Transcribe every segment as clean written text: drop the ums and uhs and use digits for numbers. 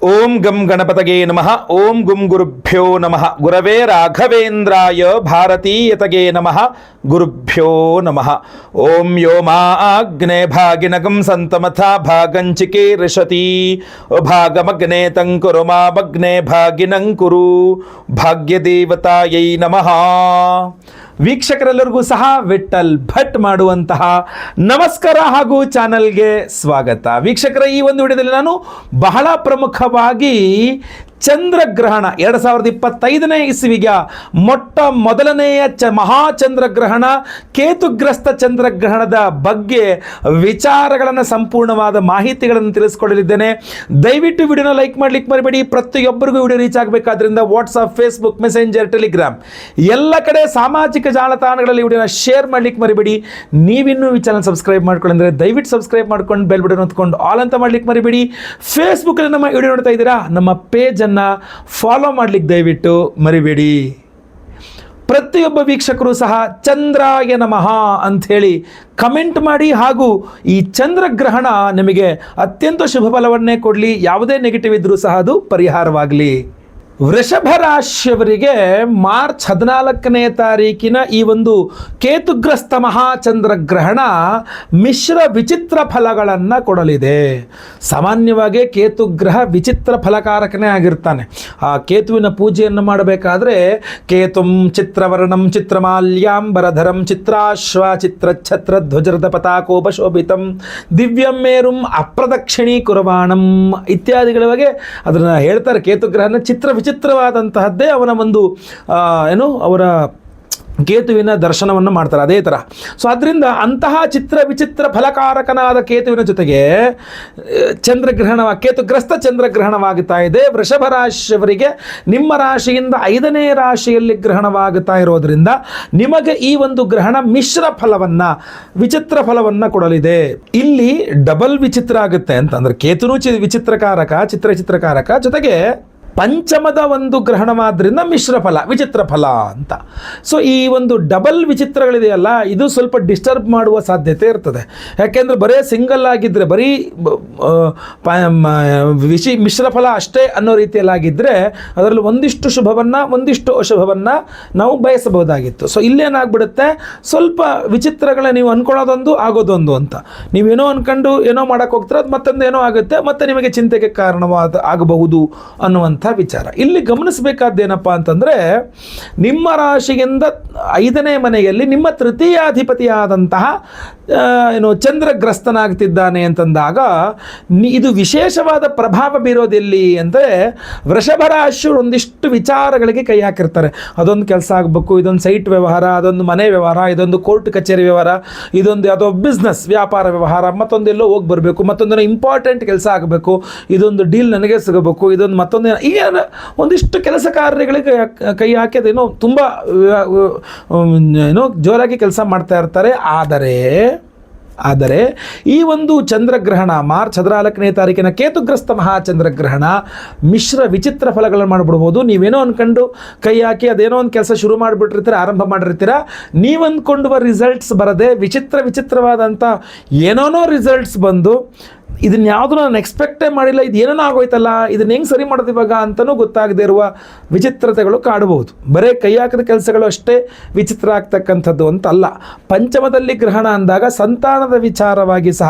ಓಂ ಗಂ ಗಣಪತಗೆ ನಮಃ. ಓಂ ಗುಂ ಗುರುಭ್ಯೋ ನಮಃ. ಗುರವೇ ರಾಘವೇಂದ್ರಾಯ ಭಾರತೀಯತಗೆ ನಮಃ. ಗುರುಭ್ಯೋ ನಮಃ. ಓಂ ಯೋ ಮಾ ಅಗ್ನೇ ಭಾಗಿನಗಂ ಸಂತಮಥಾ ಭಾಗಂಚಿಕೆ ರಿಷತಿ ಭಾಗಮಗ್ನೇ ತಂಕುರು ಮಾ ಭಗ್ನೇ ಭಾಗಿನಂಕುರು ಭಾಗ್ಯದೇವತಾಯೈ ನಮಃ. ವೀಕ್ಷಕರೆಲ್ಲರಿಗೂ ಸಹ ವಿಠಲ್ ಭಟ್ ಮಾಡುವಂತಹ ನಮಸ್ಕಾರ ಹಾಗೂ ಚಾನಲ್ಗೆ ಸ್ವಾಗತ. ವೀಕ್ಷಕರ, ಈ ಒಂದು ವಿಡಿಯೋದಲ್ಲಿ ನಾನು ಬಹಳ ಪ್ರಮುಖವಾಗಿ ಚಂದ್ರಗ್ರಹಣ 2025ನೇ ಇಸವಿಗೆ ಮೊಟ್ಟ ಮೊದಲನೆಯ ಮಹಾಚಂದ್ರಗ್ರಹಣ, ಕೇತುಗ್ರಸ್ತ ಚಂದ್ರಗ್ರಹಣದ ಬಗ್ಗೆ ವಿಚಾರಗಳನ್ನು, ಸಂಪೂರ್ಣವಾದ ಮಾಹಿತಿಗಳನ್ನು ತಿಳಿಸ್ಕೊಡಲಿದ್ದೇನೆ. ದಯವಿಟ್ಟು ವಿಡಿಯೋನ ಲೈಕ್ ಮಾಡ್ಲಿಕ್ಕೆ ಮರಿಬೇಡಿ. ಪ್ರತಿಯೊಬ್ಬರಿಗೂ ವಿಡಿಯೋ ರೀಚ್ ಆಗಬೇಕಾದ್ರಿಂದ ವಾಟ್ಸಪ್, ಫೇಸ್ಬುಕ್, ಮೆಸೆಂಜರ್, ಟೆಲಿಗ್ರಾಮ್ ಎಲ್ಲ ಕಡೆ ಸಾಮಾಜಿಕ ಜಾಲತಾಣಗಳಲ್ಲಿ ವಿಡಿಯೋನ ಶೇರ್ ಮಾಡ್ಲಿಕ್ಕೆ ಮರಿಬೇಡಿ. ನೀವಿನ್ನೂ ಈ ಚಾನಲ್ ಸಬ್ಸ್ಕ್ರೈಬ್ ಮಾಡ್ಕೊಳ್ಳಿ ಅಂದರೆ ದಯವಿಟ್ಟು ಸಬ್ಸ್ಕ್ರೈಬ್ ಮಾಡ್ಕೊಂಡು ಬೆಲ್ ಬಟನ್ ಹೊತ್ಕೊಂಡು ಆಲ್ ಅಂತ ಮಾಡ್ಲಿಕ್ಕೆ ಮರಿಬೇಡಿ. ಫೇಸ್ಬುಕ್ಕಲ್ಲಿ ನಮ್ಮ ವಿಡಿಯೋ ನೋಡ್ತಾ ಇದ್ದೀರಾ, ನಮ್ಮ ಪೇಜನ್ನು ಫಾಲೋ ಮಾಡ್ಲಿಕ್ಕೆ ದಯವಿಟ್ಟು ಮರಿಬೇಡಿ. ಪ್ರತಿಯೊಬ್ಬ ವೀಕ್ಷಕರು ಸಹ ಚಂದ್ರಾಯ ನಮಃ ಅಂಥೇಳಿ ಕಮೆಂಟ್ ಮಾಡಿ. ಹಾಗೂ ಈ ಚಂದ್ರಗ್ರಹಣ ನಿಮಗೆ ಅತ್ಯಂತ ಶುಭ ಫಲವನ್ನೇ ಕೊಡಲಿ. ಯಾವುದೇ ನೆಗೆಟಿವ್ ಇದ್ದರೂ ಸಹ ಅದು ಪರಿಹಾರವಾಗಲಿ. ವೃಷಭ ರಾಶಿಯವರಿಗೆ ಮಾರ್ಚ್ 14ನೇ ತಾರೀಕಿನ ಈ ಒಂದು ಕೇತುಗ್ರಸ್ತ ಮಹಾಚಂದ್ರಗ್ರಹಣ ಮಿಶ್ರ ವಿಚಿತ್ರ ಫಲಗಳನ್ನು ಕೊಡಲಿದೆ. ಸಾಮಾನ್ಯವಾಗಿ ಕೇತುಗ್ರಹ ವಿಚಿತ್ರ ಫಲಕಾರಕನೇ ಆಗಿರ್ತಾನೆ. ಆ ಕೇತುವಿನ ಪೂಜೆಯನ್ನು ಮಾಡಬೇಕಾದ್ರೆ ಕೇತುಂ ಚಿತ್ರವರ್ಣಂ ಚಿತ್ರಮಾಲ್ಯಾಂಬರಧರಂ ಚಿತ್ರಾಶ್ವ ಚಿತ್ರಛತ್ರ ಧ್ವಜರದ ಪತಾಕೋಪಶೋಭಿತಂ ದಿವ್ಯಂ ಮೇರುಂ ಅಪ್ರದಕ್ಷಿಣೀ ಕುರ್ವಾಣಂ ಇತ್ಯಾದಿಗಳ ಬಗ್ಗೆ ಅದನ್ನು ಹೇಳ್ತಾರೆ. ಕೇತುಗ್ರಹನ ವಿಚಿತ್ರವಾದಂತಹದ್ದೇ ಅವನ ಒಂದು ಅವರ ಕೇತುವಿನ ದರ್ಶನವನ್ನು ಮಾಡ್ತಾರೆ. ಅದೇ ಥರ. ಸೊ ಅದರಿಂದ ಅಂತಹ ವಿಚಿತ್ರ ಫಲಕಾರಕನಾದ ಕೇತುವಿನ ಜೊತೆಗೆ ಕೇತುಗ್ರಸ್ತ ಚಂದ್ರಗ್ರಹಣವಾಗುತ್ತಾ ಇದೆ. ವೃಷಭ ರಾಶಿಯವರಿಗೆ ನಿಮ್ಮ ರಾಶಿಯಿಂದ 5ನೇ ರಾಶಿಯಲ್ಲಿ ಗ್ರಹಣವಾಗುತ್ತಾ ಇರೋದ್ರಿಂದ ನಿಮಗೆ ಈ ಒಂದು ಗ್ರಹಣ ಮಿಶ್ರ ಫಲವನ್ನು, ವಿಚಿತ್ರ ಫಲವನ್ನು ಕೊಡಲಿದೆ. ಇಲ್ಲಿ ಡಬಲ್ ವಿಚಿತ್ರ ಆಗುತ್ತೆ ಅಂತಂದ್ರೆ ಕೇತುನು ಚಿತ್ರಕಾರಕ ಜೊತೆಗೆ ಪಂಚಮದ ಒಂದು ಗ್ರಹಣವಾದ್ರಿಂದ ಮಿಶ್ರ ಫಲ, ವಿಚಿತ್ರ ಫಲ ಅಂತ. ಸೊ ಈ ಒಂದು ಡಬಲ್ ವಿಚಿತ್ರಗಳಿದೆಯಲ್ಲ, ಇದು ಸ್ವಲ್ಪ ಡಿಸ್ಟರ್ಬ್ ಮಾಡುವ ಸಾಧ್ಯತೆ ಇರ್ತದೆ. ಯಾಕೆಂದರೆ ಬರೀ ಸಿಂಗಲ್ ಆಗಿದ್ದರೆ, ಬರೀ ಮಿಶ್ರ ಫಲ ಅಷ್ಟೇ ಅನ್ನೋ ರೀತಿಯಲ್ಲಾಗಿದ್ದರೆ ಅದರಲ್ಲಿ ಒಂದಿಷ್ಟು ಶುಭವನ್ನು ಒಂದಿಷ್ಟು ಅಶುಭವನ್ನು ನಾವು ಬಯಸಬಹುದಾಗಿತ್ತು. ಸೊ ಇಲ್ಲೇನಾಗ್ಬಿಡುತ್ತೆ, ಸ್ವಲ್ಪ ವಿಚಿತ್ರಗಳ ನೀವು ಅಂದ್ಕೊಳ್ಳೋದೊಂದು ಆಗೋದೊಂದು ಅಂತ. ನೀವೇನೋ ಅಂದ್ಕೊಂಡು ಏನೋ ಮಾಡೋಕ್ಕೆ ಹೋಗ್ತಾರೆ, ಅದು ಮತ್ತೊಂದು ಏನೋ ಆಗುತ್ತೆ, ಮತ್ತು ನಿಮಗೆ ಚಿಂತೆಗೆ ಆಗಬಹುದು ಅನ್ನುವಂಥ ವಿಚಾರ. ಇಲ್ಲಿ ಗಮನಿಸಬೇಕಾದ್ದೇನಪ್ಪ ಅಂತಂದರೆ, ನಿಮ್ಮ ರಾಶಿಯಿಂದ 5ನೇ ಮನೆಯಲ್ಲಿ ನಿಮ್ಮ ತೃತೀಯಾಧಿಪತಿಯಾದಂತಹ ಚಂದ್ರಗ್ರಸ್ತನಾಗ್ತಿದ್ದಾನೆ ಅಂತಂದಾಗ ಇದು ವಿಶೇಷವಾದ ಪ್ರಭಾವ ಬೀರೋದೆಲ್ಲಿ ಅಂದರೆ, ವೃಷಭ ರಾಶಿಯವರು ಒಂದಿಷ್ಟು ವಿಚಾರಗಳಿಗೆ ಕೈ ಹಾಕಿರ್ತಾರೆ. ಅದೊಂದು ಕೆಲಸ ಆಗಬೇಕು, ಇದೊಂದು ಸೈಟ್ ವ್ಯವಹಾರ, ಅದೊಂದು ಮನೆ ವ್ಯವಹಾರ, ಇದೊಂದು ಕೋರ್ಟ್ ಕಚೇರಿ ವ್ಯವಹಾರ, ಇದೊಂದು ಯಾವುದೋ ಬಿಸ್ನೆಸ್ ವ್ಯಾಪಾರ ವ್ಯವಹಾರ, ಮತ್ತೊಂದೆಲ್ಲೋ ಹೋಗಿ ಬರಬೇಕು, ಮತ್ತೊಂದು ಇಂಪಾರ್ಟೆಂಟ್ ಕೆಲಸ ಆಗಬೇಕು, ಇದೊಂದು ಡೀಲ್ ನನಗೆ ಸಿಗಬೇಕು, ಇದೊಂದು ಮತ್ತೊಂದು ಈಗ ಒಂದಿಷ್ಟು ಕೆಲಸ ಕಾರ್ಯಗಳಿಗೆ ಕೈ ಹಾಕಿ ಅದೇನೋ ತುಂಬ ಜೋರಾಗಿ ಕೆಲಸ ಮಾಡ್ತಾ ಇರ್ತಾರೆ. ಆದರೆ ಈ ಒಂದು ಚಂದ್ರಗ್ರಹಣ ಮಾರ್ಚ್ 14ನೇ ತಾರೀಕಿನ ಕೇತುಗ್ರಸ್ತ ಮಹಾಚಂದ್ರಗ್ರಹಣ ಮಿಶ್ರ ವಿಚಿತ್ರ ಫಲಗಳನ್ನು ಮಾಡಿಬಿಡ್ಬೋದು. ನೀವೇನೋ ಅಂದ್ಕೊಂಡು ಕೈ ಹಾಕಿ ಅದೇನೋ ಒಂದು ಕೆಲಸ ಶುರು ಮಾಡಿಬಿಟ್ಟಿರ್ತೀರ, ಆರಂಭ ಮಾಡಿರ್ತೀರ, ನೀವು ಅಂದ್ಕೊಂಡುವ ರಿಸಲ್ಟ್ಸ್ ಬರದೆ ವಿಚಿತ್ರವಾದಂಥ ಏನೋನೋ ರಿಸಲ್ಟ್ಸ್ ಬಂದು ಇದನ್ನ ಯಾವುದು ನಾನು ಎಕ್ಸ್ಪೆಕ್ಟೇ ಮಾಡಿಲ್ಲ, ಇದು ಏನೋ ಆಗೋಯ್ತಲ್ಲ, ಇದನ್ನ ಹೆಂಗೆ ಸರಿ ಮಾಡೋದು ಇವಾಗ ಅಂತಲೂ ಗೊತ್ತಾಗದೇ ಇರುವ ವಿಚಿತ್ರತೆಗಳು ಕಾಡಬಹುದು. ಬರೀ ಕೈ ಹಾಕಿದ ಕೆಲಸಗಳು ಅಷ್ಟೇ ವಿಚಿತ್ರ ಆಗ್ತಕ್ಕಂಥದ್ದು ಅಂತಲ್ಲ. ಪಂಚಮದಲ್ಲಿ ಗ್ರಹಣ ಅಂದಾಗ ಸಂತಾನದ ವಿಚಾರವಾಗಿ ಸಹ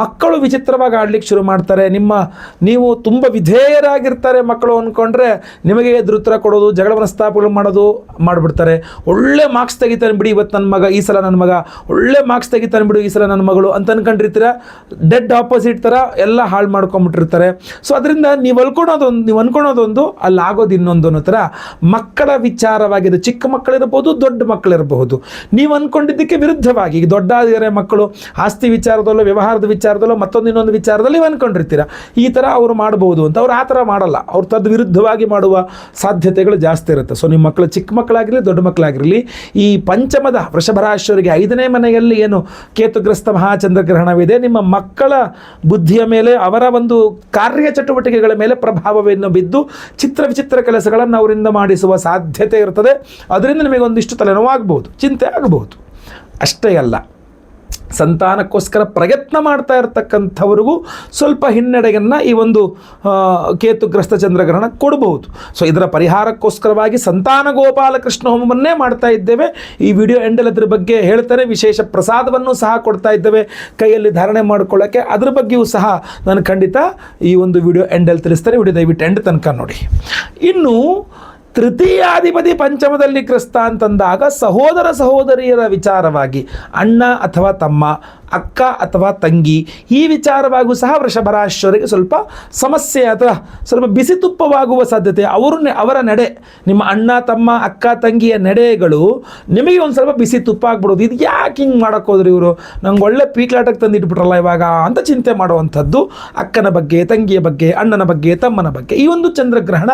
ಮಕ್ಕಳು ವಿಚಿತ್ರವಾಗಿ ಆಡ್ಲಿಕ್ಕೆ ಶುರು ಮಾಡ್ತಾರೆ. ನೀವು ತುಂಬ ವಿಧೇಯರಾಗಿರ್ತಾರೆ ಮಕ್ಕಳು ಅಂದ್ಕೊಂಡ್ರೆ ನಿಮಗೆ ಎದುರುತ್ತರ ಕೊಡೋದು, ಜಗಳ ಮನಸ್ತಾಪಗಳು ಮಾಡಿಬಿಡ್ತಾರೆ. ಒಳ್ಳೆ ಮಾರ್ಕ್ಸ್ ತೆಗಿತಾನೆ ಬಿಡಿ ಇವತ್ತು ನನ್ನ ಮಗ, ಈ ಸಲ ನನ್ನ ಮಗ ಒಳ್ಳೆ ಮಾರ್ಕ್ಸ್ ತೆಗಿತಾನೆ ಬಿಡು ಈ ಸಲ ನನ್ನ ಮಗಳು ಅಂತ ಅನ್ಕೊಂಡಿರ್ತೀರ. ಡೆಡ್ ಆಪೋಸಿಟ್ ಥರ ಎಲ್ಲ ಹಾಳು ಮಾಡ್ಕೊಂಬಿಟ್ಟಿರ್ತಾರೆ. ಸೊ ಅದರಿಂದ ನೀವು ಅನ್ಕೊಳೋದೊಂದು ಅಲ್ಲಿ ಆಗೋದು ಇನ್ನೊಂದು ಅನ್ನೋ ಥರ ಮಕ್ಕಳ ವಿಚಾರವಾಗಿದೆ. ಚಿಕ್ಕ ಮಕ್ಕಳಿರಬಹುದು, ದೊಡ್ಡ ಮಕ್ಕಳಿರಬಹುದು. ನೀವು ಅಂದ್ಕೊಂಡಿದ್ದಕ್ಕೆ ವಿರುದ್ಧವಾಗಿ ಈಗ ದೊಡ್ಡ ಮಕ್ಕಳು ಆಸ್ತಿ ವಿಚಾರದಲ್ಲೋ, ವ್ಯವಹಾರದ ವಿಚಾರದಲ್ಲೋ, ಇನ್ನೊಂದು ವಿಚಾರದಲ್ಲಿ ನೀವು ಅಂದ್ಕೊಂಡಿರ್ತೀರ ಈ ಥರ ಅವರು ಮಾಡಬಹುದು ಅಂತ. ಅವ್ರು ಆ ಥರ ಮಾಡಲ್ಲ, ಅವ್ರು ತದ್ ವಿರುದ್ಧವಾಗಿ ಮಾಡುವ ಸಾಧ್ಯತೆಗಳು ಜಾಸ್ತಿ ಇರುತ್ತೆ. ಸೊ ನಿಮ್ಮ ಮಕ್ಕಳು ಚಿಕ್ಕ ಮಕ್ಕಳಾಗಿರಲಿ, ದೊಡ್ಡ ಮಕ್ಕಳಾಗಿರಲಿ, ಈ ಪಂಚಮದ ವೃಷಭ ರಾಶಿಯವರಿಗೆ 5ನೇ ಮನೆಯಲ್ಲಿ ಏನು ಕೇತುಗ್ರಸ್ತ ಮಹಾಚಂದ್ರಗ್ರಹಣವಿದೆ, ನಿಮ್ಮ ಮಕ್ಕಳ ಬುದ್ಧಿಯ ಮೇಲೆ, ಅವರ ಒಂದು ಕಾರ್ಯಚಟುವಟಿಕೆಗಳ ಮೇಲೆ ಪ್ರಭಾವವನ್ನು ಬಿದ್ದು ವಿಚಿತ್ರ ಕೆಲಸಗಳನ್ನು ಅವರಿಂದ ಮಾಡಿಸುವ ಸಾಧ್ಯತೆ ಇರ್ತದೆ. ಅದರಿಂದ ನಿಮಗೆ ಒಂದಿಷ್ಟು ತಲೆನೋವಾಗಬಹುದು, ಚಿಂತೆ ಆಗಬಹುದು. ಅಷ್ಟೇ ಅಲ್ಲ, ಸಂತಾನಕ್ಕೋಸ್ಕರ ಪ್ರಯತ್ನ ಮಾಡ್ತಾ ಇರತಕ್ಕಂಥವ್ರಿಗೂ ಸ್ವಲ್ಪ ಹಿನ್ನಡೆಯನ್ನು ಈ ಒಂದು ಕೇತುಗ್ರಸ್ತ ಚಂದ್ರಗ್ರಹಣ ಕೊಡಬಹುದು. ಸೊ ಇದರ ಪರಿಹಾರಕ್ಕೋಸ್ಕರವಾಗಿ ಸಂತಾನ ಗೋಪಾಲಕೃಷ್ಣ ಹೋಮವನ್ನೇ ಮಾಡ್ತಾ ಇದ್ದೇವೆ. ಈ ವಿಡಿಯೋ ಎಂಡಲ್ಲಿ ಅದ್ರ ಬಗ್ಗೆ ಹೇಳ್ತಾರೆ. ವಿಶೇಷ ಪ್ರಸಾದವನ್ನು ಸಹ ಕೊಡ್ತಾ ಇದ್ದೇವೆ ಕೈಯಲ್ಲಿ ಧಾರಣೆ ಮಾಡ್ಕೊಳ್ಳೋಕ್ಕೆ. ಅದ್ರ ಬಗ್ಗೆಯೂ ಸಹ ನಾನು ಖಂಡಿತ ಈ ಒಂದು ವಿಡಿಯೋ ಎಂಡಲ್ಲಿ ತಿಳಿಸ್ತಾರೆ. ವಿಡಿಯೋ ದಯವಿಟ್ಟು ಎಂಡ್ ತನಕ ನೋಡಿ. ಇನ್ನು ತೃತೀಯಾಧಿಪತಿ ಪಂಚಮದಲ್ಲಿ ಗ್ರಸ್ತ ಅಂತಂದಾಗ ಸಹೋದರ ಸಹೋದರಿಯರ ವಿಚಾರವಾಗಿ ಅಣ್ಣ ಅಥವಾ ತಮ್ಮ, ಅಕ್ಕ ಅಥವಾ ತಂಗಿ, ಈ ವಿಚಾರವಾಗೂ ಸಹ ವೃಷಭರಾಶಿಯವರಿಗೆ ಸ್ವಲ್ಪ ಸಮಸ್ಯೆ ಅಥವಾ ಸ್ವಲ್ಪ ಬಿಸಿ ತುಪ್ಪವಾಗುವ ಸಾಧ್ಯತೆ. ಅವರ ನಡೆ, ನಿಮ್ಮ ಅಣ್ಣ ತಮ್ಮ ಅಕ್ಕ ತಂಗಿಯ ನಡೆಗಳು ನಿಮಗೆ ಒಂದು ಸ್ವಲ್ಪ ಬಿಸಿ ತುಪ್ಪ ಆಗ್ಬಿಡೋದು. ಇದು ಯಾಕೆ ಹಿಂಗೆ ಮಾಡೋಕ್ಕೋದ್ರಿ ಇವರು, ನಂಗೆ ಒಳ್ಳೆ ಪೀಕ್ಲಾಟಕ್ಕೆ ತಂದಿಟ್ಬಿಟ್ರಲ್ಲ ಇವಾಗ ಅಂತ ಚಿಂತೆ ಮಾಡುವಂಥದ್ದು. ಅಕ್ಕನ ಬಗ್ಗೆ, ತಂಗಿಯ ಬಗ್ಗೆ, ಅಣ್ಣನ ಬಗ್ಗೆ, ತಮ್ಮನ ಬಗ್ಗೆ. ಈ ಒಂದು ಚಂದ್ರಗ್ರಹಣ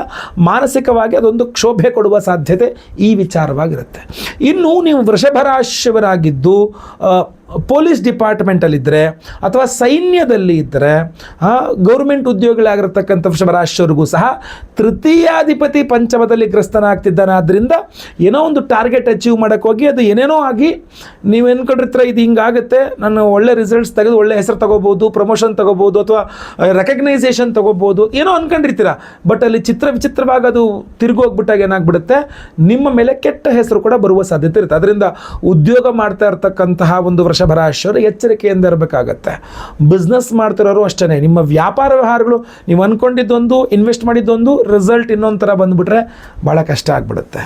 ಮಾನಸಿಕವಾಗಿ ಅದೊಂದು ಕ್ಷೋಭೆ ಕೊಡುವ ಸಾಧ್ಯತೆ ಈ ವಿಚಾರವಾಗಿರುತ್ತೆ. ಇನ್ನು ನೀವು ವೃಷಭರಾಶಿಯವರಾಗಿದ್ದು ಪೊಲೀಸ್ ಡಿಪಾರ್ಟ್ಮೆಂಟಲ್ಲಿದ್ದರೆ ಅಥವಾ ಸೈನ್ಯದಲ್ಲಿ ಇದ್ದರೆ, ಗೌರ್ಮೆಂಟ್ ಉದ್ಯೋಗಿಗಳಾಗಿರ್ತಕ್ಕಂಥ ವೃಷಭರಾಶಿಯವರಿಗೂ ಸಹ ತೃತೀಯಾಧಿಪತಿ ಪಂಚಮದಲ್ಲಿ ಗ್ರಸ್ತನಾಗ್ತಿದ್ದಾನೆ. ಆದ್ದರಿಂದ ಏನೋ ಒಂದು ಟಾರ್ಗೆಟ್ ಅಚೀವ್ ಮಾಡೋಕ್ಕೆ ಹೋಗಿ ಅದು ಏನೇನೋ ಆಗಿ ನೀವು ಅನ್ಕೊಂಡಿರ್ತೀರ ಇದು ಹಿಂಗಾಗುತ್ತೆ, ನಾನು ಒಳ್ಳೆ ರಿಸಲ್ಟ್ಸ್ ತೆಗೆದು ಒಳ್ಳೆ ಹೆಸರು ತಗೋಬೋದು, ಪ್ರಮೋಷನ್ ತಗೋಬೋದು, ಅಥವಾ ರೆಕಗ್ನೈಸೇಷನ್ ತಗೋಬೋದು, ಏನೋ ಅಂದ್ಕೊಂಡಿರ್ತೀರ. ಬಟ್ ಅಲ್ಲಿ ವಿಚಿತ್ರವಾಗಿ ಅದು ತಿರುಗೋಗ್ಬಿಟ್ಟಾಗ ಏನಾಗ್ಬಿಡುತ್ತೆ, ನಿಮ್ಮ ಮೇಲೆ ಕೆಟ್ಟ ಹೆಸರು ಕೂಡ ಬರುವ ಸಾಧ್ಯತೆ ಇರುತ್ತೆ. ಅದರಿಂದ ಉದ್ಯೋಗ ಮಾಡ್ತಾ ಇರ್ತಕ್ಕಂತಹ ಒಂದು ವೃಷಭರಾಶಿಯವರು ಎಚ್ಚರಿಕೆಯಿಂದ ಇರಬೇಕಾಗತ್ತೆ. ಬಿಸ್ನೆಸ್ ಮಾಡ್ತಿರೋರು ಅಷ್ಟೇ, ನಿಮ್ಮ ವ್ಯಾಪಾರ ವ್ಯವಹಾರಗಳು ನೀವು ಅಂದ್ಕೊಂಡಿದ್ದೊಂದು, ಇನ್ವೆಸ್ಟ್ ಮಾಡಿದ್ದೊಂದು, ರಿಸಲ್ಟ್ ಇನ್ನೊಂದು ಥರ ಬಂದುಬಿಟ್ರೆ ಭಾಳ ಕಷ್ಟ ಆಗಿಬಿಡುತ್ತೆ.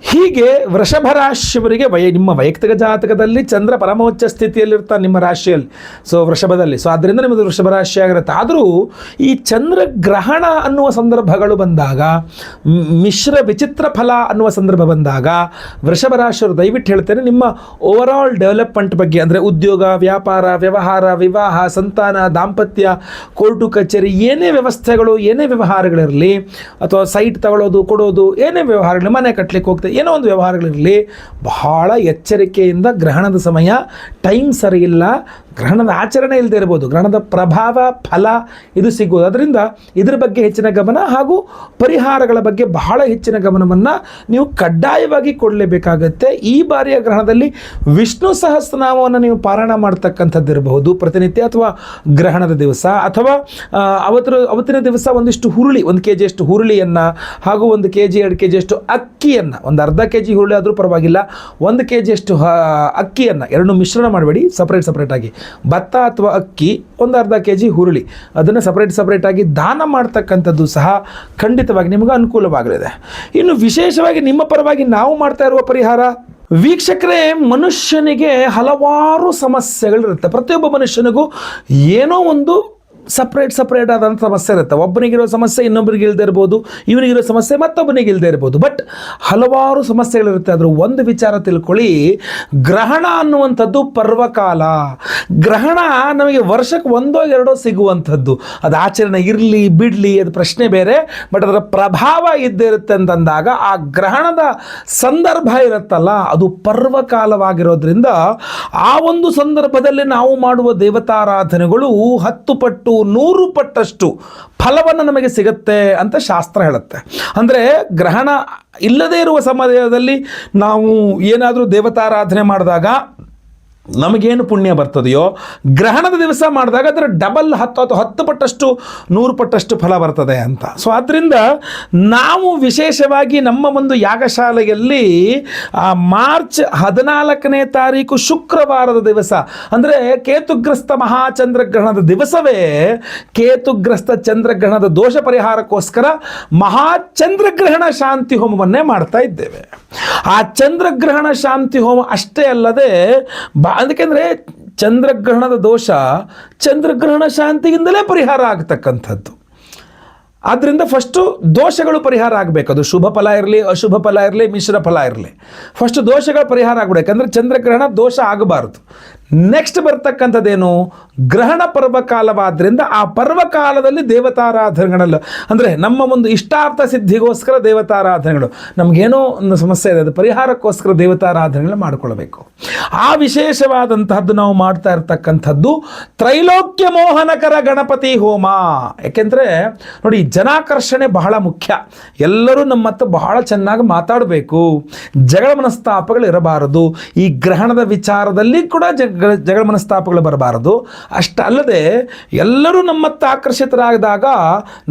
ಹೀಗೆ ವೃಷಭರಾಶಿಯವರಿಗೆ ನಿಮ್ಮ ವೈಯಕ್ತಿಕ ಜಾತಕದಲ್ಲಿ ಚಂದ್ರ ಪರಮೋಚ್ಚ ಸ್ಥಿತಿಯಲ್ಲಿರ್ತಾನೆ ನಿಮ್ಮ ರಾಶಿಯಲ್ಲಿ, ಸೊ ವೃಷಭದಲ್ಲಿ. ಸೊ ಆದ್ದರಿಂದ ನಿಮ್ಮದು ವೃಷಭ ರಾಶಿ ಆಗಿರುತ್ತೆ. ಆದರೂ ಈ ಚಂದ್ರಗ್ರಹಣ ಅನ್ನುವ ಸಂದರ್ಭಗಳು ಬಂದಾಗ, ಮಿಶ್ರ ವಿಚಿತ್ರ ಫಲ ಅನ್ನುವ ಸಂದರ್ಭ ಬಂದಾಗ ವೃಷಭ ರಾಶಿಯವರು ದಯವಿಟ್ಟು ಹೇಳ್ತೇನೆ, ನಿಮ್ಮ ಓವರಾಲ್ ಡೆವಲಪ್ಮೆಂಟ್ ಬಗ್ಗೆ, ಅಂದರೆ ಉದ್ಯೋಗ, ವ್ಯಾಪಾರ, ವ್ಯವಹಾರ, ವಿವಾಹ, ಸಂತಾನ, ದಾಂಪತ್ಯ, ಕೋರ್ಟು ಕಚೇರಿ, ಏನೇ ವ್ಯವಸ್ಥೆಗಳು, ಏನೇ ವ್ಯವಹಾರಗಳಿರಲಿ, ಅಥವಾ ಸೈಟ್ ತಗೊಳ್ಳೋದು ಕೊಡೋದು, ಏನೇ ವ್ಯವಹಾರಗಳು, ಮನೆ ಕಟ್ಟಲಿಕ್ಕೆ ಹೋಗ್ತದೆ, ಏನೋ ಒಂದು ವ್ಯವಹಾರಗಳಿರಲಿ, ಬಹಳ ಎಚ್ಚರಿಕೆಯಿಂದ. ಗ್ರಹಣದ ಸಮಯ, ಟೈಮ್ ಸರಿ ಇಲ್ಲ, ಗ್ರಹಣದ ಆಚರಣೆ ಇಲ್ಲದೆ ಇರ್ಬೋದು, ಗ್ರಹಣದ ಪ್ರಭಾವ ಫಲ ಇದು ಸಿಗೋದು. ಅದರಿಂದ ಇದ್ರ ಬಗ್ಗೆ ಹೆಚ್ಚಿನ ಗಮನ ಹಾಗೂ ಪರಿಹಾರಗಳ ಬಗ್ಗೆ ಬಹಳ ಹೆಚ್ಚಿನ ಗಮನವನ್ನು ನೀವು ಕಡ್ಡಾಯವಾಗಿ ಕೊಡಲೇಬೇಕಾಗತ್ತೆ. ಈ ಬಾರಿಯ ಗ್ರಹಣದಲ್ಲಿ ವಿಷ್ಣು ಸಹಸ್ರನಾಮವನ್ನು ನೀವು ಪಾರಾಯಣ ಮಾಡ್ತಕ್ಕಂಥದ್ದು ಇರಬಹುದು ಪ್ರತಿನಿತ್ಯ, ಅಥವಾ ಗ್ರಹಣದ ದಿವಸ, ಅಥವಾ ಅವತ್ತಿನ ದಿವಸ ಒಂದಿಷ್ಟು ಹುರುಳಿ, 1 kg ಅಷ್ಟು ಹುರುಳಿಯನ್ನು ಹಾಗೂ 1 kg 2 kg ಅಷ್ಟು ಅಕ್ಕಿಯನ್ನು, ಒಂದು ಅರ್ಧ kg ಹುರುಳಿ ಆದರೂ ಪರವಾಗಿಲ್ಲ, 1 kg ಅಷ್ಟು ಅಕ್ಕಿಯನ್ನು, ಎರಡನ್ನೂ ಮಿಶ್ರಣ ಮಾಡಬೇಡಿ, ಸಪ್ರೇಟಾಗಿ ಭತ್ತ ಅಥವಾ ಅಕ್ಕಿ, ಒಂದು ಅರ್ಧ kg ಹುರುಳಿ, ಅದನ್ನು ಸಪ್ರೇಟಾಗಿ ದಾನ ಮಾಡ್ತಕ್ಕಂಥದ್ದು ಸಹ ಖಂಡಿತವಾಗಿ ನಿಮಗೆ ಅನುಕೂಲವಾಗಲಿದೆ. ಇನ್ನು ವಿಶೇಷವಾಗಿ ನಿಮ್ಮ ಪರವಾಗಿ ನಾವು ಮಾಡ್ತಾ ಇರುವ ಪರಿಹಾರ, ವೀಕ್ಷಕರೇ, ಮನುಷ್ಯನಿಗೆ ಹಲವಾರು ಸಮಸ್ಯೆಗಳಿರುತ್ತೆ. ಪ್ರತಿಯೊಬ್ಬ ಮನುಷ್ಯನಿಗೂ ಏನೋ ಒಂದು ಸಪ್ರೇಟ್ ಆದಂಥ ಸಮಸ್ಯೆ ಇರುತ್ತೆ. ಒಬ್ಬನಿಗಿರೋ ಸಮಸ್ಯೆ ಇನ್ನೊಬ್ಬರಿಗೆ ಇಲ್ಲದೆ ಇರ್ಬೋದು, ಇವನಿಗಿರೋ ಸಮಸ್ಯೆ ಮತ್ತೊಬ್ಬನಿಗೆ ಇಲ್ಲದೆ ಇರ್ಬೋದು. ಬಟ್ ಹಲವಾರು ಸಮಸ್ಯೆಗಳಿರುತ್ತೆ. ಆದರೂ ಒಂದು ವಿಚಾರ ತಿಳ್ಕೊಳ್ಳಿ, ಗ್ರಹಣ ಅನ್ನುವಂಥದ್ದು ಪರ್ವಕಾಲ. ಗ್ರಹಣ ನಮಗೆ ವರ್ಷಕ್ಕೆ 1-2 ಸಿಗುವಂಥದ್ದು. ಅದು ಆಚರಣೆ ಇರಲಿ ಬಿಡಲಿ ಅದು ಪ್ರಶ್ನೆ ಬೇರೆ, ಬಟ್ ಅದರ ಪ್ರಭಾವ ಇದ್ದೇ ಇರುತ್ತೆ ಅಂತಂದಾಗ ಆ ಗ್ರಹಣದ ಸಂದರ್ಭ ಇರುತ್ತಲ್ಲ, ಅದು ಪರ್ವಕಾಲವಾಗಿರೋದ್ರಿಂದ ಆ ಒಂದು ಸಂದರ್ಭದಲ್ಲಿ ನಾವು ಮಾಡುವ ದೇವತಾರಾಧನೆಗಳು 10 ಪಟ್ಟು 100 ಪಟ್ಟಷ್ಟು ಫಲವನ್ನು ನಮಗೆ ಸಿಗುತ್ತೆ ಅಂತ ಶಾಸ್ತ್ರ ಹೇಳುತ್ತೆ. ಅಂದರೆ ಗ್ರಹಣ ಇಲ್ಲದೇ ಇರುವ ಸಮಯದಲ್ಲಿ ನಾವು ಏನಾದರೂ ದೇವತಾರಾಧನೆ ಮಾಡಿದಾಗ ನಮಗೇನು ಪುಣ್ಯ ಬರ್ತದೆಯೋ, ಗ್ರಹಣದ ದಿವಸ ಮಾಡಿದಾಗ ಅದರ ಡಬಲ್ 10 ಪಟ್ಟಷ್ಟು 100 ಪಟ್ಟಷ್ಟು ಫಲ ಬರ್ತದೆ ಅಂತ. ಸೊ ಆದ್ದರಿಂದ ನಾವು ವಿಶೇಷವಾಗಿ ನಮ್ಮ ಒಂದು ಯಾಗಶಾಲೆಯಲ್ಲಿ ಮಾರ್ಚ್ 14ನೇ ತಾರೀಕು ಶುಕ್ರವಾರದ ದಿವಸ, ಅಂದರೆ ಕೇತುಗ್ರಸ್ತ ಮಹಾಚಂದ್ರಗ್ರಹಣದ ದಿವಸವೇ ಕೇತುಗ್ರಸ್ತ ಚಂದ್ರಗ್ರಹಣದ ದೋಷ ಪರಿಹಾರಕ್ಕೋಸ್ಕರ ಮಹಾಚಂದ್ರಗ್ರಹಣ ಶಾಂತಿ ಹೋಮವನ್ನೇ ಮಾಡ್ತಾ ಇದ್ದೇವೆ. ಆ ಚಂದ್ರಗ್ರಹಣ ಶಾಂತಿ ಹೋಮ ಅಷ್ಟೇ ಅಲ್ಲದೆ ಅದಕ್ಕೆಂದರೆ ಚಂದ್ರಗ್ರಹಣದ ದೋಷ ಚಂದ್ರಗ್ರಹಣ ಶಾಂತಿಯಿಂದಲೇ ಪರಿಹಾರ ಆಗ್ತಕ್ಕಂಥದ್ದು. ಆದ್ದರಿಂದ ಫಸ್ಟು ದೋಷಗಳು ಪರಿಹಾರ ಆಗಬೇಕು. ಅದು ಶುಭ ಫಲ ಇರಲಿ, ಅಶುಭ ಫಲ ಇರಲಿ, ಮಿಶ್ರ ಫಲ ಇರಲಿ, ಫಸ್ಟ್ ದೋಷಗಳ ಪರಿಹಾರ ಆಗಬೇಕು. ಯಾಕಂದರೆ ಚಂದ್ರಗ್ರಹಣ ದೋಷ ಆಗಬಾರ್ದು. ನೆಕ್ಸ್ಟ್ ಬರ್ತಕ್ಕಂಥದ್ದೇನು, ಗ್ರಹಣ ಪರ್ವಕಾಲವಾದ್ದರಿಂದ ಆ ಪರ್ವಕಾಲದಲ್ಲಿ ದೇವತಾರಾಧನೆಗಳಲ್ಲ, ಅಂದರೆ ನಮ್ಮ ಒಂದು ಇಷ್ಟಾರ್ಥ ಸಿದ್ಧಿಗೋಸ್ಕರ ದೇವತಾರಾಧನೆಗಳು, ನಮಗೇನೋ ಒಂದು ಸಮಸ್ಯೆ ಇದೆ, ಅದು ಪರಿಹಾರಕ್ಕೋಸ್ಕರ ದೇವತಾರಾಧನೆಗಳು ಮಾಡಿಕೊಳ್ಬೇಕು. ಆ ವಿಶೇಷವಾದಂತಹದ್ದು ನಾವು ಮಾಡ್ತಾ ಇರ್ತಕ್ಕಂಥದ್ದು ತ್ರೈಲೋಕ್ಯ ಮೋಹನಕರ ಗಣಪತಿ ಹೋಮ. ಯಾಕೆಂದರೆ ನೋಡಿ, ಜನಾಕರ್ಷಣೆ ಬಹಳ ಮುಖ್ಯ. ಎಲ್ಲರೂ ನಮ್ಮ ಹತ್ರ ಬಹಳ ಚೆನ್ನಾಗಿ ಮಾತಾಡಬೇಕು, ಜಗಳ ಮನಸ್ತಾಪಗಳು ಇರಬಾರದು. ಈ ಗ್ರಹಣದ ವಿಚಾರದಲ್ಲಿ ಕೂಡ ಜಗಳ ಮನಸ್ತಾಪಗಳು ಬರಬಾರದು. ಅಷ್ಟಲ್ಲದೆ ಎಲ್ಲರೂ ನಮ್ಮತ್ತ ಆಕರ್ಷಿತರಾದಾಗ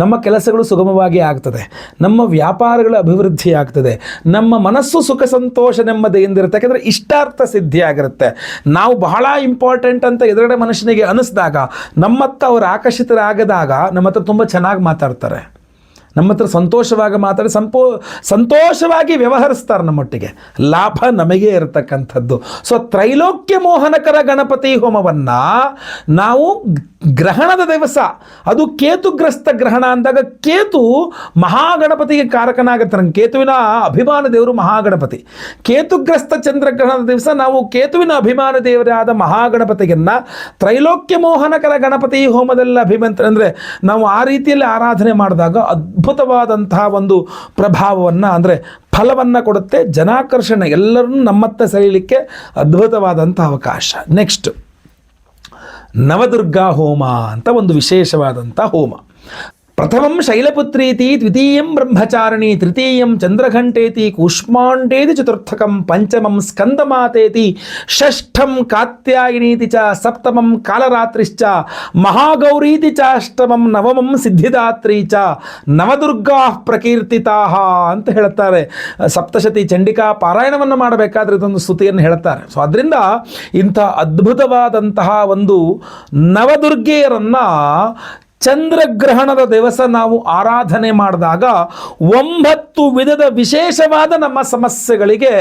ನಮ್ಮ ಕೆಲಸಗಳು ಸುಗಮವಾಗಿ ಆಗ್ತದೆ, ನಮ್ಮ ವ್ಯಾಪಾರಗಳ ಅಭಿವೃದ್ಧಿ ಆಗ್ತದೆ, ನಮ್ಮ ಮನಸ್ಸು ಸುಖ ಸಂತೋಷ ನೆಮ್ಮದಿಯಿಂದಿರುತ್ತೆ. ಯಾಕೆಂದರೆ ಇಷ್ಟಾರ್ಥ ಸಿದ್ಧಿ ಆಗಿರುತ್ತೆ. ನಾವು ಬಹಳ ಇಂಪಾರ್ಟೆಂಟ್ ಅಂತ ಎದುರುಗಡೆ ಮನುಷ್ಯನಿಗೆ ಅನಿಸಿದಾಗ, ನಮ್ಮತ್ತ ಅವರು ಆಕರ್ಷಿತರಾಗದಾಗ ನಮ್ಮ ಹತ್ರ ತುಂಬ ಚೆನ್ನಾಗಿ ಮಾತಾಡ್ತಾರೆ, ನಮ್ಮ ಹತ್ರ ಸಂತೋಷವಾಗಿ ಮಾತಾಡಿ ಸಂತೋಷವಾಗಿ ವ್ಯವಹರಿಸ್ತಾರೆ, ನಮ್ಮೊಟ್ಟಿಗೆ ಲಾಭ ನಮಗೆ ಇರತಕ್ಕಂಥದ್ದು. ಸೊ ತ್ರೈಲೋಕ್ಯ ಮೋಹನಕರ ಗಣಪತಿ ಹೋಮವನ್ನು ನಾವು ಗ್ರಹಣದ ದಿವಸ, ಅದು ಕೇತುಗ್ರಸ್ತ ಗ್ರಹಣ ಅಂದಾಗ, ಕೇತು ಮಹಾಗಣಪತಿಗೆ ಕಾರಕನಾಗುತ್ತಾನೆ. ಕೇತುವಿನ ಅಭಿಮಾನ ದೇವರು ಮಹಾಗಣಪತಿ. ಕೇತುಗ್ರಸ್ತ ಚಂದ್ರಗ್ರಹಣದ ದಿವಸ ನಾವು ಕೇತುವಿನ ಅಭಿಮಾನ ದೇವರಾದ ಮಹಾಗಣಪತಿಯನ್ನು ತ್ರೈಲೋಕ್ಯ ಮೋಹನಕರ ಗಣಪತಿ ಹೋಮದಲ್ಲಿ ಅಂದರೆ ನಾವು ಆ ರೀತಿಯಲ್ಲಿ ಆರಾಧನೆ ಮಾಡಿದಾಗ ಅದ್ಭುತವಾದಂತಹ ಒಂದು ಪ್ರಭಾವವನ್ನು, ಅಂದರೆ ಫಲವನ್ನು ಕೊಡುತ್ತೆ. ಜನಾಕರ್ಷಣೆ ಎಲ್ಲರನ್ನೂ ನಮ್ಮತ್ತ ಸೆಳೆಯಲಿಕ್ಕೆ ಅದ್ಭುತವಾದಂಥ ಅವಕಾಶ. ನೆಕ್ಸ್ಟ್ ನವದುರ್ಗಾ ಹೋಮ ಅಂತ ಒಂದು ವಿಶೇಷವಾದಂಥ ಹೋಮ. ಪ್ರಥಮಂ ಶೈಲಪುತ್ರೀತಿ, ದ್ವಿತೀಯಂ ಬ್ರಹ್ಮಚಾರಿಣಿ, ತೃತೀಯಂ ಚಂದ್ರಘಂಟೇತಿ, ಕೂಷ್ಮಾಂಡೇತಿ, ಚತುರ್ಥಕಂ ಪಂಚಮಂ ಸ್ಕಂದಮಾತೇತಿ, ಷಷ್ಠಂ ಕಾತ್ಯಾಯಿನೀತಿ ಚ, ಸಪ್ತಮಂ ಕಾಲರಾತ್ರಿಶ್ಚ, ಮಹಾಗೌರೀತಿ ಚ, ಅಷ್ಟಮಂ ನವಮಂ ಸಿದ್ಧಿದಾತ್ರಿ ಚ, ನವದುರ್ಗಾ ಪ್ರಕೀರ್ತಿತಾ ಅಂತ ಹೇಳ್ತಾರೆ. ಸಪ್ತಶತಿ ಚಂಡಿಕಾ ಪಾರಾಯಣವನ್ನು ಮಾಡಬೇಕಾದ್ರೆ ಇದೊಂದು ಸ್ತುತಿಯನ್ನು ಹೇಳ್ತಾರೆ. ಸೊ ಅದರಿಂದ ಇಂಥ ಅದ್ಭುತವಾದಂತಹ ಒಂದು ನವದುರ್ಗೆಯರನ್ನು ಚಂದ್ರಗ್ರಹಣದ ದಿವಸ ನಾವು ಆರಾಧನೆ ಮಾಡಿದಾಗ 9 ವಿಧದ ವಿಶೇಷವಾದ ನಮ್ಮ ಸಮಸ್ಯೆಗಳಿಗೆ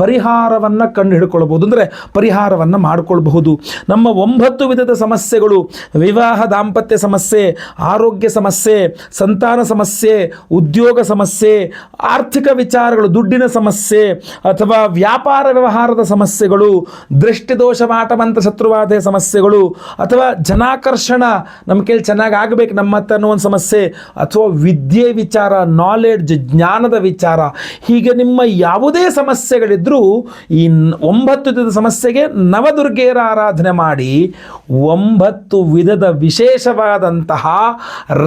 ಪರಿಹಾರವನ್ನು ಕಂಡು ಹಿಡ್ಕೊಳ್ಬೋದು, ಅಂದರೆ ಪರಿಹಾರವನ್ನು ಮಾಡಿಕೊಳ್ಬಹುದು. ನಮ್ಮ 9 ವಿಧದ ಸಮಸ್ಯೆಗಳು, ವಿವಾಹ ದಾಂಪತ್ಯ ಸಮಸ್ಯೆ, ಆರೋಗ್ಯ ಸಮಸ್ಯೆ, ಸಂತಾನ ಸಮಸ್ಯೆ, ಉದ್ಯೋಗ ಸಮಸ್ಯೆ, ಆರ್ಥಿಕ ವಿಚಾರಗಳು, ದುಡ್ಡಿನ ಸಮಸ್ಯೆ, ಅಥವಾ ವ್ಯಾಪಾರ ವ್ಯವಹಾರದ ಸಮಸ್ಯೆಗಳು, ದೃಷ್ಟಿದೋಷ ಮಾಟಮಂತ್ರ ಶತ್ರುವಾದ ಸಮಸ್ಯೆಗಳು, ಅಥವಾ ಜನಾಕರ್ಷಣ ನಮ್ಮ ಕೈಲಿ ಚೆನ್ನಾಗಿ ಆಗಬೇಕು ನಮ್ಮ ಹತ್ರ ಅನ್ನೋ ಒಂದು ಸಮಸ್ಯೆ, ಅಥವಾ ವಿದ್ಯೆ ವಿಚಾರ, ನಾಲೆಡ್ಜ್, ಜ್ಞಾನದ ವಿಚಾರ, ಹೀಗೆ ನಿಮ್ಮ ಯಾವುದೇ ಸಮಸ್ಯೆಗಳಿದ್ರೂ ಈ 9 ವಿಧದ ಸಮಸ್ಯೆಗೆ ನವದುರ್ಗೆಯರ ಆರಾಧನೆ ಮಾಡಿ 9 ವಿಧದ ವಿಶೇಷವಾದಂತಹ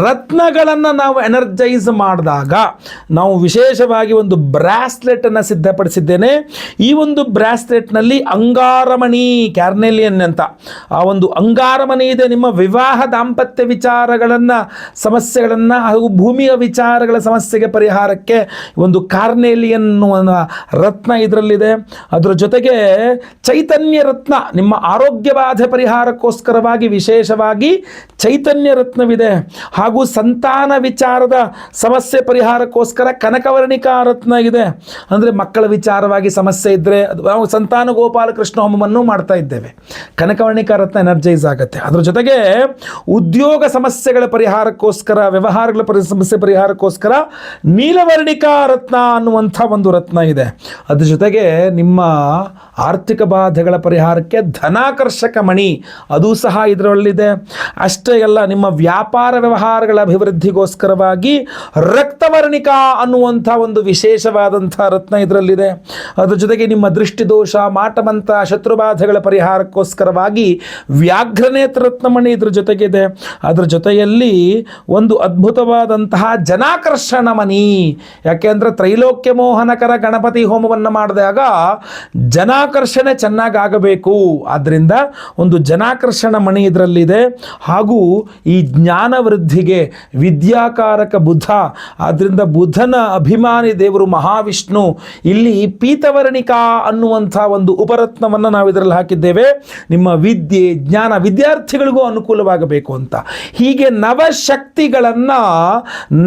ರತ್ನಗಳನ್ನು ನಾವು ಎನರ್ಜೈಸ್ ಮಾಡಿದಾಗ, ನಾವು ವಿಶೇಷವಾಗಿ ಒಂದು ಬ್ರಾಸ್ಲೆಟನ್ನು ಸಿದ್ಧಪಡಿಸಿದ್ದೇನೆ. ಈ ಒಂದು ಬ್ರಾಸ್ಲೆಟ್ನಲ್ಲಿ ಅಂಗಾರಮಣಿ, ಕ್ಯಾರ್ನೆಲಿಯನ್ ಅಂತ ಆ ಒಂದು ಅಂಗಾರಮಣಿ ಇದೆ. ನಿಮ್ಮ ವಿವಾಹ ದಾಂಪತ್ಯ ವಿಚಾರಗಳನ್ನು, ಸಮಸ್ಯೆಗಳನ್ನು ಹಾಗೂ ಭೂಮಿಯ ವಿಚಾರಗಳ ಸಮಸ್ಯೆಗೆ ಪರಿಹಾರಕ್ಕೆ ಒಂದು ಕಾರ್ನೆಲಿಯನ್ ರತ್ನ ಇದರಲ್ಲಿದೆ. ಅದರ ಜೊತೆಗೆ ಚೈತನ್ಯ ರತ್ನ, ನಿಮ್ಮ ಆರೋಗ್ಯ ಬಾಧೆ ಪರಿಹಾರಕ್ಕೋಸ್ಕರವಾಗಿ ವಿಶೇಷವಾಗಿ ಚೈತನ್ಯ ರತ್ನವಿದೆ. ಹಾಗೂ ಸಂತಾನ ವಿಚಾರದ ಸಮಸ್ಯೆ ಪರಿಹಾರಕ್ಕೋಸ್ಕರ ಕನಕವರ್ಣಿಕಾ ರತ್ನ ಇದೆ. ಅಂದರೆ ಮಕ್ಕಳ ವಿಚಾರವಾಗಿ ಸಮಸ್ಯೆ ಇದ್ದರೆ ನಾವು ಸಂತಾನ ಗೋಪಾಲಕೃಷ್ಣ ಹೋಮವನ್ನು ಮಾಡ್ತಾ ಇದ್ದೇವೆ, ಕನಕವರ್ಣಿಕಾ ರತ್ನ ಎನರ್ಜೈಸ್ ಆಗುತ್ತೆ. ಅದರ ಜೊತೆಗೆ ಉದ್ಯೋಗ ಸಮಸ್ಯೆಗಳ ಪರಿಹಾರಕ್ಕೋಸ್ಕರ, ವ್ಯವಹಾರಗಳ ಸಮಸ್ಯೆ ಪರಿಹಾರಕ್ಕೋಸ್ಕರ ನೀಲವರ್ಣಿಕಾ ರತ್ನ ಅನ್ನುವಂಥ ಒಂದು ರತ್ನ ಇದೆ. ಅದ್ರ ಜೊತೆಗೆ ನಿಮ್ಮ ಆರ್ಥಿಕ ಬಾಧೆಗಳ ಪರಿಹಾರಕ್ಕೆ ಧನಾಕರ್ಷಕ ಮಣಿ, ಅದು ಸಹ ಇದರಲ್ಲಿದೆ. ಅಷ್ಟೇ ಅಲ್ಲ, ನಿಮ್ಮ ವ್ಯಾಪಾರ ವ್ಯವಹಾರಗಳ ಅಭಿವೃದ್ಧಿಗೋಸ್ಕರವಾಗಿ ರಕ್ತವರ್ಣಿಕಾ ಅನ್ನುವಂಥ ಒಂದು ವಿಶೇಷವಾದಂಥ ರತ್ನ ಇದರಲ್ಲಿದೆ. ಅದ್ರ ಜೊತೆಗೆ ನಿಮ್ಮ ದೃಷ್ಟಿದೋಷ, ಮಾಟಮಂತ್ರ, ಶತ್ರುಬಾಧೆಗಳ ಪರಿಹಾರಕ್ಕೋಸ್ಕರವಾಗಿ ವ್ಯಾಘ್ರನೇತ್ರ ರತ್ನಮಣಿ ಇದ್ರ ಜೊತೆಗಿದೆ. ಅದರ ಜೊತೆಯಲ್ಲಿ ಒಂದು ಅದ್ಭುತವಾದಂತಹ ಜನಾಕರ್ಷಣ ಮಣಿ. ಯಾಕೆಂದರೆ ತ್ರೈಲೋಕ್ಯ ಮೋಹನಕರ ಗಣಪತಿ ಹೋಮವನ್ನು ಮಾಡಿದಾಗ ಜನಾಕರ್ಷಣೆ ಚೆನ್ನಾಗಾಗಬೇಕು, ಆದ್ದರಿಂದ ಒಂದು ಜನಾಕರ್ಷಣ ಮಣಿ ಇದರಲ್ಲಿದೆ. ಹಾಗೂ ಈ ಜ್ಞಾನ ವೃದ್ಧಿಗೆ ವಿದ್ಯಾಕಾರಕ ಬುಧ, ಆದ್ದರಿಂದ ಬುಧನ ಅಭಿಮಾನಿ ದೇವರು ಮಹಾವಿಷ್ಣು. ಇಲ್ಲಿ ಪೀತವರ್ಣಿಕಾ ಅನ್ನುವಂಥ ಒಂದು ಉಪರತ್ನವನ್ನು ನಾವು ಇದರಲ್ಲಿ ಹಾಕಿದ್ದೇವೆ. ನಿಮ್ಮ ವಿದ್ಯೆ, ಜ್ಞಾನ, ವಿದ್ಯಾರ್ಥಿಗಳಿಗೂ ಅನುಕೂಲವಾಗಬೇಕು ಅಂತ. ಹೀಗೆ ನವಶಕ್ತಿಗಳನ್ನು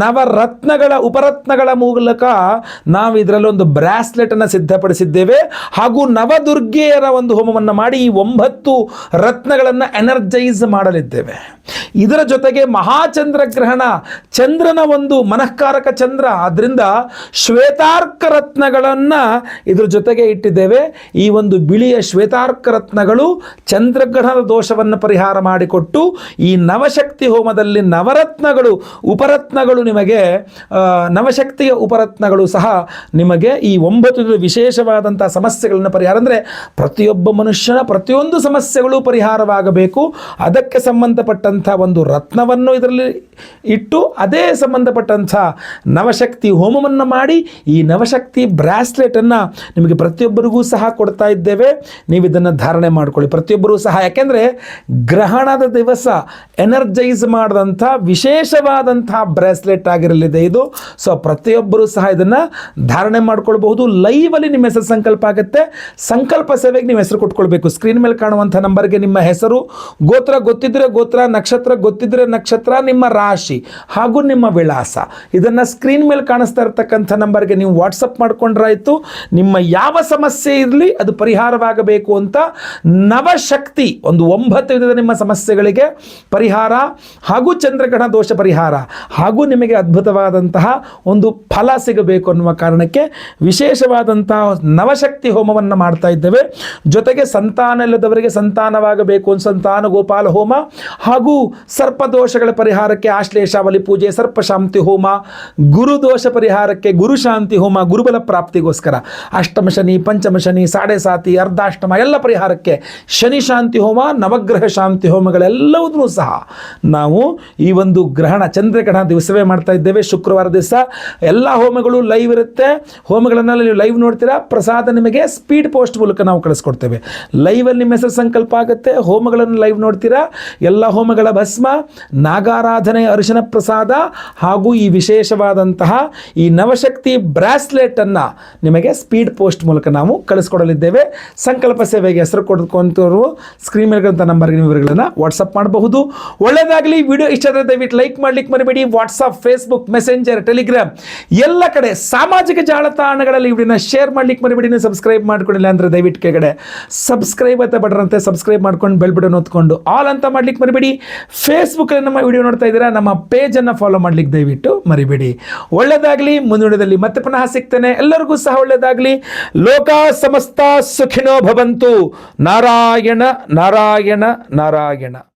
ನವರತ್ನಗಳ ಉಪರತ್ನಗಳ ಮೂಲಕ ನಾವು ಇದರಲ್ಲಿ ಒಂದು ಬ್ರಾಸ್ಲೆಟನ್ನು ಸಿದ್ಧಪಡಿಸಿದ್ದೇವೆ. ಹಾಗೂ ನವದುರ್ಗೆಯರ ಒಂದು ಹೋಮವನ್ನು ಮಾಡಿ ಈ 9 ರತ್ನಗಳನ್ನು ಎನರ್ಜೈಸ್ ಮಾಡಲಿದ್ದೇವೆ. ಇದರ ಜೊತೆಗೆ ಮಹಾಚಂದ್ರಗ್ರಹಣ, ಚಂದ್ರನ ಒಂದು ಮನಃಕಾರಕ ಚಂದ್ರ, ಆದ್ದರಿಂದ ಶ್ವೇತಾರ್ಕ ರತ್ನಗಳನ್ನು ಇದ್ರ ಜೊತೆಗೆ ಇಟ್ಟಿದ್ದೇವೆ. ಈ ಒಂದು ಬಿಳಿಯ ಶ್ವೇತಾರ್ಕ ರತ್ನಗಳು ಚಂದ್ರಗ್ರಹಣದ ದೋಷವನ್ನು ಪರಿಹಾರ ಮಾಡಿಕೊಟ್ಟು ಈ ನವಶಕ್ತಿ ಹೋಮದಲ್ಲಿ ನವರತ್ನಗಳು ಉಪರತ್ನಗಳು ನಿಮಗೆ ನವಶಕ್ತಿಯ ಉಪರತ್ನಗಳು ಸಹ ನಿಮಗೆ ಈ 9 ವಿಶೇಷವಾದಂಥ ಸಮಸ್ಯೆಗಳನ್ನು ಪರಿಹಾರ, ಅಂದರೆ ಪ್ರತಿಯೊಬ್ಬ ಮನುಷ್ಯನ ಪ್ರತಿಯೊಂದು ಸಮಸ್ಯೆಗಳು ಪರಿಹಾರವಾಗಬೇಕು. ಅದಕ್ಕೆ ಸಂಬಂಧಪಟ್ಟಂಥ ಒಂದು ರತ್ನವನ್ನು ಇದರಲ್ಲಿ ಇಟ್ಟು ಅದೇ ಸಂಬಂಧಪಟ್ಟಂಥ ನವಶಕ್ತಿ ಹೋಮವನ್ನು ಮಾಡಿ ಈ ನವಶಕ್ತಿ ಬ್ರಾಸ್ಲೆಟನ್ನು ನಿಮಗೆ ಪ್ರತಿಯೊಬ್ಬರಿಗೂ ಸಹ ಕೊಡ್ತಾ ಇದ್ದೇವೆ. ನೀವು ಇದನ್ನು ಧಾರಣೆ ಮಾಡಿಕೊಳ್ಳಿ ಪ್ರತಿಯೊಬ್ಬರೂ ಸಹ. ಯಾಕೆಂದರೆ ಗ್ರಹಣದ ದಿವಸ ಎನರ್ಜೈಸ್ ಮಾಡಿದಂಥ ವಿಶೇಷವಾದಂಥ ಬ್ರಾಸ್ಲೆಟ್ ಆಗಿರಲಿದೆ ಇದು. ಸೊ ಪ್ರತಿಯೊಬ್ಬರೂ ಸಹ ಇದನ್ನು ಧಾರಣೆ ಮಾಡ್ಕೊಳ್ಬಹುದು. ಲೈವಲ್ಲಿ ನಿಮ್ಮ ಹೆಸರು ಸಂಕಲ್ಪ ಆಗುತ್ತೆ. ಸಂಕಲ್ಪ ಸೇವೆಗೆ ನೀವು ಹೆಸರು ಕೊಟ್ಕೊಳ್ಬೇಕು. ಸ್ಕ್ರೀನ್ ಮೇಲೆ ಕಾಣುವಂಥ ನಂಬರ್ಗೆ ನಿಮ್ಮ ಹೆಸರು, ಗೋತ್ರ ಗೊತ್ತಿದ್ದರೆ ಗೋತ್ರ, ನಕ್ಷತ್ರ ಗೊತ್ತಿದ್ದರೆ ನಕ್ಷತ್ರ, ನಿಮ್ಮ ರಾಶಿ ಹಾಗೂ ನಿಮ್ಮ ವಿಳಾಸ ಇದನ್ನು ಸ್ಕ್ರೀನ್ ಮೇಲೆ ಕಾಣಿಸ್ತಾ ಇರತಕ್ಕಂಥ ನಂಬರ್ಗೆ ನೀವು ವಾಟ್ಸಪ್ ಮಾಡ್ಕೊಂಡ್ರಾಯ್ತು. ನಿಮ್ಮ ಯಾವ ಸಮಸ್ಯೆ ಇರಲಿ ಅದು ಪರಿಹಾರವಾಗಬೇಕು ಅಂತ ನವಶಕ್ತಿ ಒಂದು 9 ವಿಧದ ನಿಮ್ಮ ಸಮಸ್ಯೆಗಳಿಗೆ ಪರಿಹಾರ ಹಾಗೂ ಚಂದ್ರಗ್ರಹಣ ದೋಷ ಪರಿಹಾರ ಹಾಗೂ ನಿಮಗೆ ಅದ್ಭುತವಾದಂತಹ ಒಂದು ಫಲ ಸಿಗಬೇಕು ಅನ್ನುವ ಕಾರಣಕ್ಕೆ ವಿಶೇಷವಾದಂತಹ ನವಶಕ್ತಿ ಹೋಮವನ್ನು ಮಾಡ್ತಾ ಇದ್ದೇವೆ. ಜೊತೆಗೆ ಸಂತಾನ ಇಲ್ಲದವರಿಗೆ ಸಂತಾನವಾಗಬೇಕು ಅಂತ ಸಂತಾನ ಗೋಪಾಲ ಹೋಮ ಹಾಗೂ ಸರ್ಪದೋಷಗಳ ಪರಿಹಾರಕ್ಕೆ ಆಶ್ಲೇಷಾವಲಿ ಪೂಜೆ, ಸರ್ಪಶಾಂತಿ ಹೋಮ, ಗುರುದೋಷ ಪರಿಹಾರಕ್ಕೆ ಗುರುಶಾಂತಿ ಹೋಮ, ಗುರುಬಲ ಪ್ರಾಪ್ತಿಗೋಸ್ಕರ ಅಷ್ಟಮ ಶನಿ, ಪಂಚಮ ಶನಿ, ಸಾಡೆ ಸಾತಿ, ಅರ್ಧಾಷ್ಟಮ ಎಲ್ಲ ಪರಿಹಾರಕ್ಕೆ ಶನಿ ಶಾಂತಿ ಹೋಮ, ನವಗ್ರಹ ಶಾಂತಿ ಹೋಮಗಳೆಲ್ಲವೂ ಸಹ ನಾವು ಈ ಒಂದು ಗ್ರಹಣ ಚಂದ್ರಗ್ರಹಣ ದಿವಸವೇ ಮಾಡ್ತಾ ಇದ್ದೇವೆ. ಶುಕ್ರವಾರ ದಿವಸ ಎಲ್ಲ ಹೋಮಗಳು ಲೈವ್ ಇರುತ್ತೆ. ಹೋಮಗಳನ್ನೆಲ್ಲ ನೀವು ಲೈವ್ ನೋಡ್ತೀರಾ. ಪ್ರಸಾದ ನಿಮಗೆ ಸ್ಪೀಡ್ ಪೋಸ್ಟ್ ಮೂಲಕ ನಾವು ಕಳಿಸ್ಕೊಡ್ತೇವೆ. ಲೈವಲ್ಲಿ ನಿಮ್ಮ ಹೆಸರು ಸಂಕಲ್ಪ ಆಗುತ್ತೆ. ಹೋಮಗಳನ್ನು ಲೈವ್ ನೋಡ್ತೀರಾ. ಎಲ್ಲ ಹೋಮಗಳ ಭಸ್ಮ, ನಾಗಾರಾಧನೆ, ಅರಿಶಿನ ಪ್ರಸಾದ ಹಾಗೂ ಈ ವಿಶೇಷವಾದಂತಹ ಈ ನವಶಕ್ತಿ ಬ್ರಾಸ್ಲೆಟನ್ನು ನಿಮಗೆ ಸ್ಪೀಡ್ ಪೋಸ್ಟ್ ಮೂಲಕ ನಾವು ಕಳಿಸ್ಕೊಡಲಿದ್ದೇವೆ. ಸಂಕಲ್ಪ ಸೇವೆಗೆ ಹೆಸರು ಕೊಡ್ಕೊಂತವರು ಸ್ಕ್ರೀನ್ ಮೇಲ್ಗಂತ ನಂಬರ್ಗೆ ನೀವು ವಿವರಗಳನ್ನು ವಾಟ್ಸಪ್ ಮಾಡಬಹುದು. ಒಳ್ಳೆಯದಾಗಲಿ. ವಿಡಿಯೋ ಇಷ್ಟ ಆದರೆ ದಯವಿಟ್ಟು ಲೈಕ್ ಮಾಡಲಿಕ್ಕೆ ಮರಿಬೇಡಿ. ವಾಟ್ಸಪ್, ಫೇಸ್ಬುಕ್, ಮೆಸೆಂಜರ್, ಟೆಲಿಗ್ರಾಮ್ ಎಲ್ಲ ಕಡೆ ಸಾಮಾಜಿಕ ಜಾಲತಾಣಗಳಲ್ಲಿ ವಿಡಿಯೋನ ಶೇರ್ ಮಾಡಲಿಕ್ಕೆ ಮರಿಬೇಡಿ. ನೀವು ಸಬ್ಸ್ಕ್ರೈಬ್ ಮಾಡ್ಕೊಂಡಿಲ್ಲ ಅಂದರೆ ದಯವಿಟ್ಟು ಕೆಳಗಡೆ ಸಬ್ಸ್ಕ್ರೈಬ್ ಅಂತ ಬಟನ್ ಅಂತ ಸಬ್ಸ್ಕ್ರೈಬ್ ಮಾಡ್ಕೊಂಡು ಬೆಲ್ ಬಟನ್ ಒತ್ಕೊಂಡು ಆಲ್ ಅಂತ ಮಾಡ್ಲಿಕ್ಕೆ ಮರಿಬೇಡಿ. ಫೇಸ್ಬುಕ್ಕಲ್ಲಿ ನಮ್ಮ ವಿಡಿಯೋ ನೋಡ್ತಾ ಇದ್ದೀರಾ, ನಮ್ಮ ಪೇಜನ್ನು ಫಾಲೋ ಮಾಡ್ಲಿಕ್ಕೆ ದಯವಿಟ್ಟು ಮರಿಬೇಡಿ. ಒಳ್ಳೆಯದಾಗಲಿ. ಮುಂದಿನದಲ್ಲಿ ಮತ್ತೆ ಪುನಃ ಸಿಗ್ತೇನೆ. ಎಲ್ಲರಿಗೂ ಸಹ ಒಳ್ಳೆಯದಾಗಲಿ. ಲೋಕ ಸಮಸ್ತ ಸುಖಿನೋ ಭವಂತು. ನಾರಾಯಣ ನಾರಾಯಣ ನಾರಾಯಣ.